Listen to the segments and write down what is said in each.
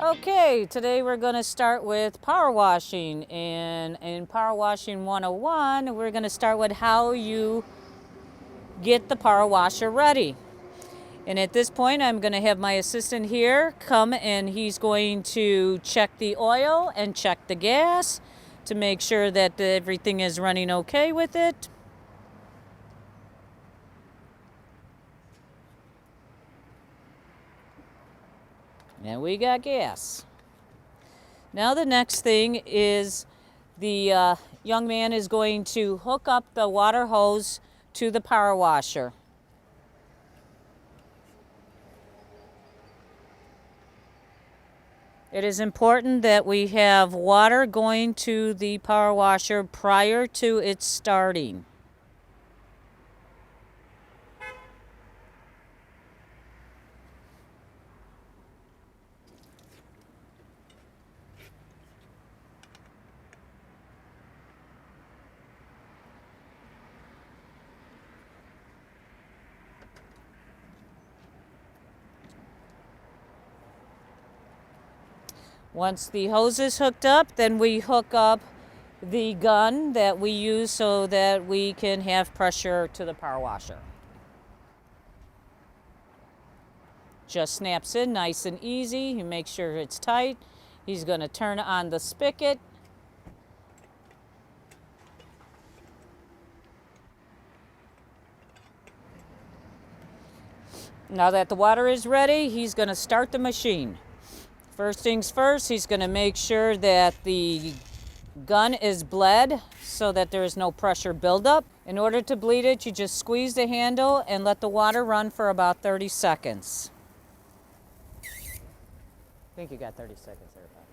Okay, today we're going to start with power washing, and in Power Washing 101 we're going to start with how you get the power washer ready. And at this point I'm going to have my assistant here come, and he's going to check the oil and check the gas to make sure that everything is running okay with it. And we got gas. Now the next thing is the young man is going to hook up the water hose to the power washer. It is important that we have water going to the power washer prior to it starting. Once the hose is hooked up, then we hook up the gun that we use so that we can have pressure to the power washer. Just snaps in nice and easy. You make sure it's tight. He's going to turn on the spigot. Now that the water is ready, he's going to start the machine. First things first, he's going to make sure that the gun is bled so that there is no pressure buildup. In order to bleed it, you just squeeze the handle and let the water run for about 30 seconds. I think you got 30 seconds there, Bob.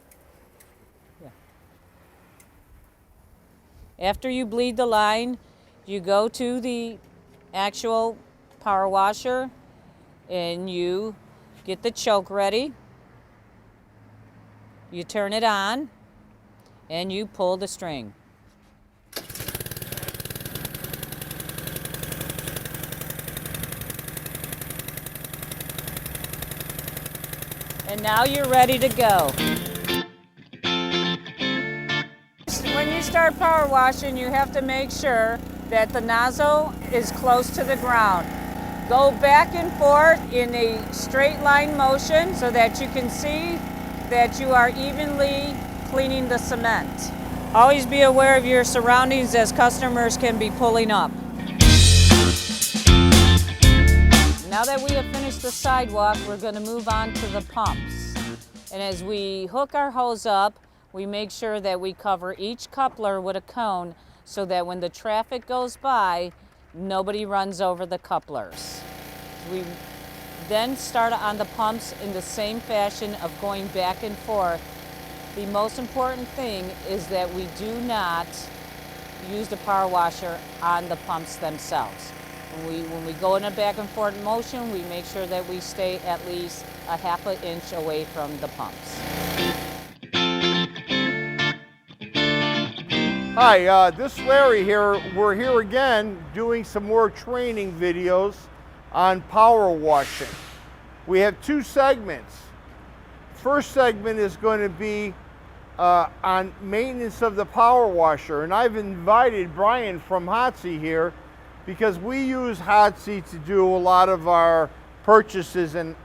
Yeah. After you bleed the line, you go to the actual power washer and you get the choke ready. You turn it on and you pull the string. And now you're ready to go. When you start power washing, you have to make sure that the nozzle is close to the ground. Go back and forth in a straight line motion so that you can see that you are evenly cleaning the cement. Always be aware of your surroundings as customers can be pulling up. Now that we have finished the sidewalk, we're going to move on to the pumps. And as we hook our hose up, we make sure that we cover each coupler with a cone so that when the traffic goes by, nobody runs over the couplers. We then start on the pumps in the same fashion of going back and forth. The most important thing is that we do not use the power washer on the pumps themselves. When we go in a back and forth motion, we make sure that we stay at least a half an inch away from the pumps. Hi, this is Larry here. We're here again doing some more training videos on power washing. We have two segments. First segment is going to be on maintenance of the power washer, and I've invited Brian from Hotsy here because we use Hotsy to do a lot of our purchases in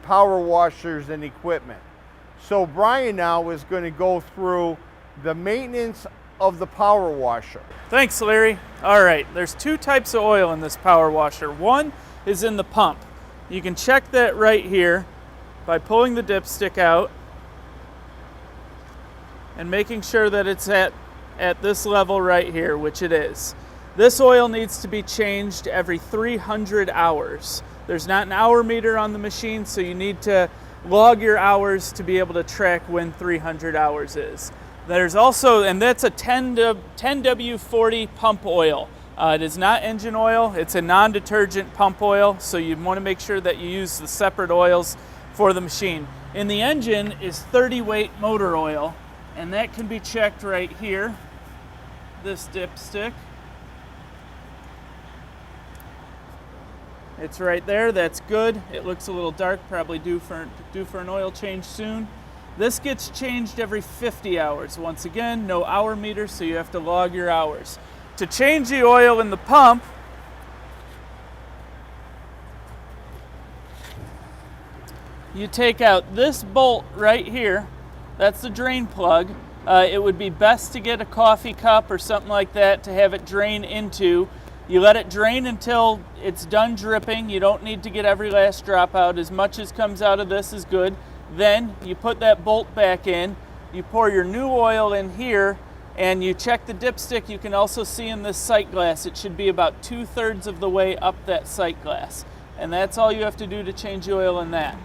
power washers and equipment. So Brian now is going to go through the maintenance of the power washer. Thanks, Larry. All right, there's two types of oil in this power washer. One is in the pump. You can check that right here by pulling the dipstick out and making sure that it's at this level right here, which it is. This oil needs to be changed every 300 hours. There's not an hour meter on the machine, so you need to log your hours to be able to track when 300 hours is. There's also, and that's a 10W40 pump oil. It is not engine oil, it's a non-detergent pump oil, so you want to make sure that you use the separate oils for the machine. In the engine is 30 weight motor oil, and that can be checked right here, this dipstick. It's right there, that's good. It looks a little dark, probably due for an oil change soon. This gets changed every 50 hours. Once again, no hour meter, so you have to log your hours. To change the oil in the pump, you take out this bolt right here. That's the drain plug. It would be best to get a coffee cup or something like that to have it drain into. You let it drain until it's done dripping. You don't need to get every last drop out. As much as comes out of this is good. Then you put that bolt back in. You pour your new oil in here, and you check the dipstick. You can also see in this sight glass, it should be about 2/3 of the way up that sight glass. And that's all you have to do to change the oil in that.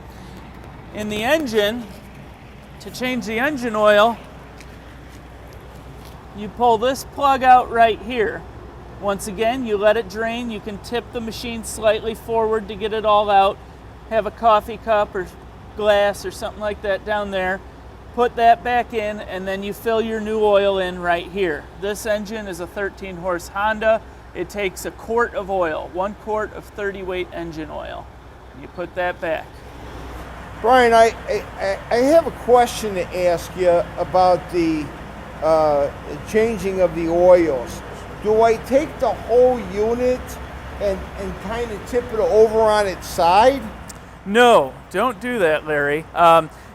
In the engine, to change the engine oil, you pull this plug out right here. Once again, you let it drain. You can tip the machine slightly forward to get it all out. Have a coffee cup or glass or something like that down there. Put that back in, and then you fill your new oil in right here. This engine is a 13-horse Honda. It takes a quart of oil, 1 quart of 30-weight engine oil. You put that back. Brian, I have a question to ask you about the changing of the oils. Do I take the whole unit and kind of tip it over on its side? No, don't do that, Larry.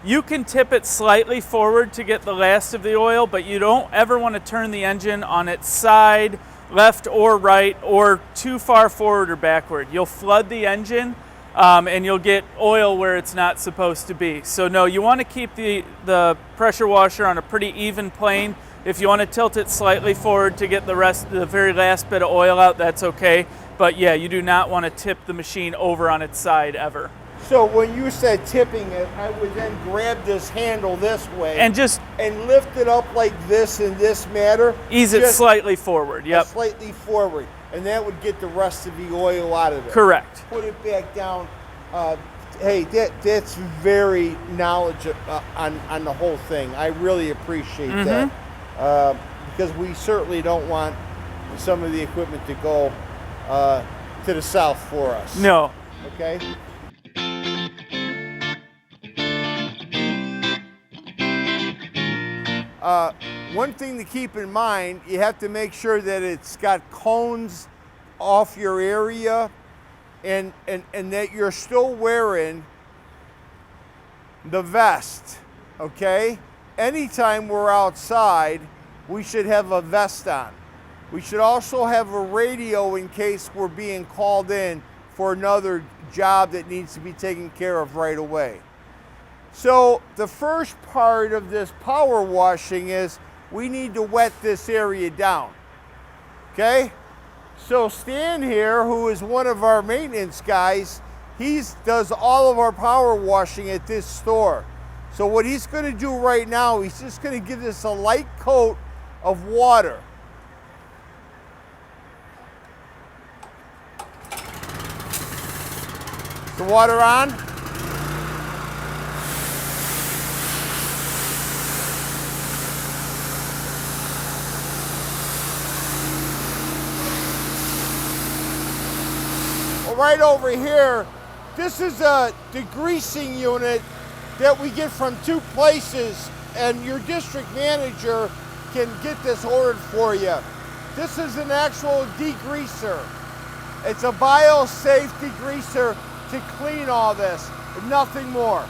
You can tip it slightly forward to get the last of the oil, but you don't ever want to turn the engine on its side, left or right, or too far forward or backward. You'll flood the engine, and you'll get oil where it's not supposed to be. So no, you want to keep the pressure washer on a pretty even plane. If you want to tilt it slightly forward to get the very last bit of oil out, that's okay. But yeah, you do not want to tip the machine over on its side ever. So when you said tipping it, I would then grab this handle this way and lift it up like this in this manner. Ease it slightly forward. Yep. Slightly forward, and that would get the rest of the oil out of it. Correct. Put it back down. Hey, that's very knowledgeable on the whole thing. I really appreciate that, because we certainly don't want some of the equipment to go to the south for us. No. Okay. One thing to keep in mind, you have to make sure that it's got cones off your area, and that you're still wearing the vest, okay? Anytime we're outside, we should have a vest on. We should also have a radio in case we're being called in for another job that needs to be taken care of right away. So the first part of this power washing is we need to wet this area down, okay? So Stan here, who is one of our maintenance guys, he does all of our power washing at this store. So what he's going to do right now, he's just going to give this a light coat of water. The water on? Right over here, this is a degreasing unit that we get from 2 places, and your district manager can get this ordered for you. This is an actual degreaser. It's a bio-safe degreaser to clean all this, nothing more.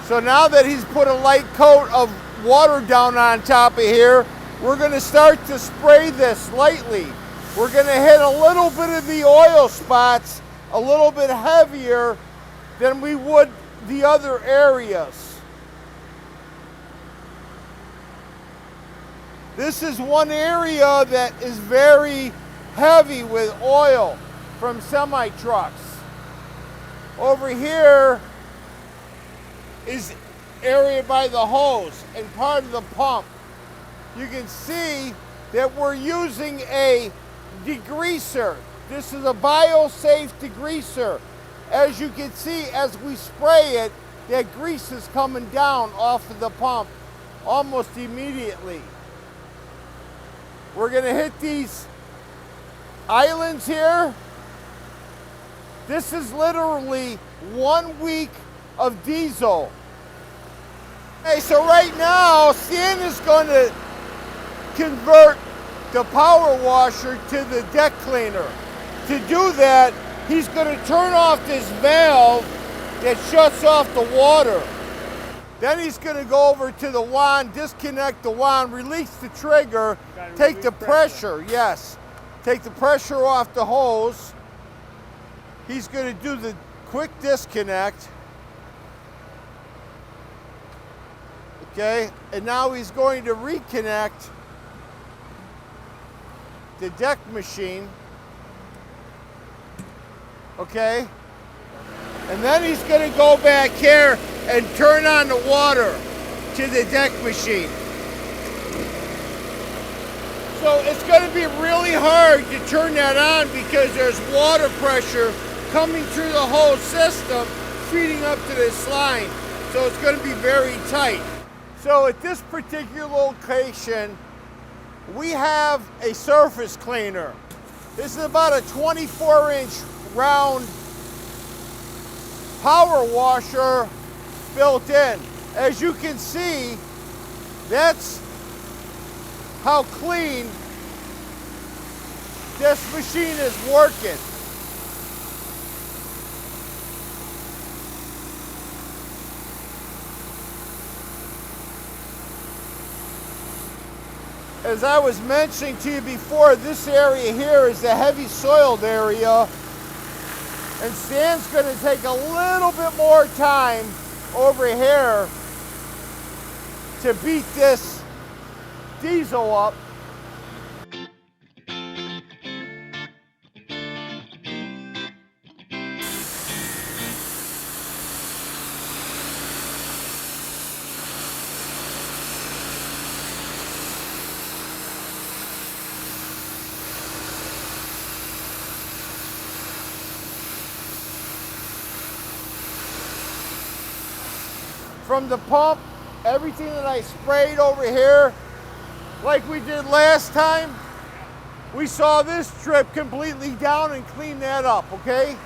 So now that he's put a light coat of water down on top of here, we're going to start to spray this lightly. We're going to hit a little bit of the oil spots a little bit heavier than we would the other areas. This is one area that is very heavy with oil from semi-trucks. Over here is area by the hose and part of the pump. You can see that we're using a degreaser. This is a bio-safe degreaser. As you can see, as we spray it, that grease is coming down off of the pump almost immediately. We're gonna hit these islands here. This is literally 1 week of diesel. Okay, so right now, Stan is going to convert the power washer to the deck cleaner. To do that, he's going to turn off this valve that shuts off the water. Then he's going to go over to the wand, disconnect the wand, release the trigger, take the pressure, yes, take the pressure off the hose. He's going to do the quick disconnect. Okay, and now he's going to reconnect the deck machine. Okay, and then he's going to go back here and turn on the water to the deck machine. So it's going to be really hard to turn that on because there's water pressure coming through the whole system, feeding up to this line. So it's going to be very tight. So at this particular location, we have a surface cleaner. This is about a 24-inch round power washer built in. As you can see, that's how clean this machine is working. As I was mentioning to you before, this area here is the heavy soiled area, and Stan's going to take a little bit more time over here to beat this diesel up. From the pump, everything that I sprayed over here, like we did last time, we saw this strip completely down and cleaned that up, okay?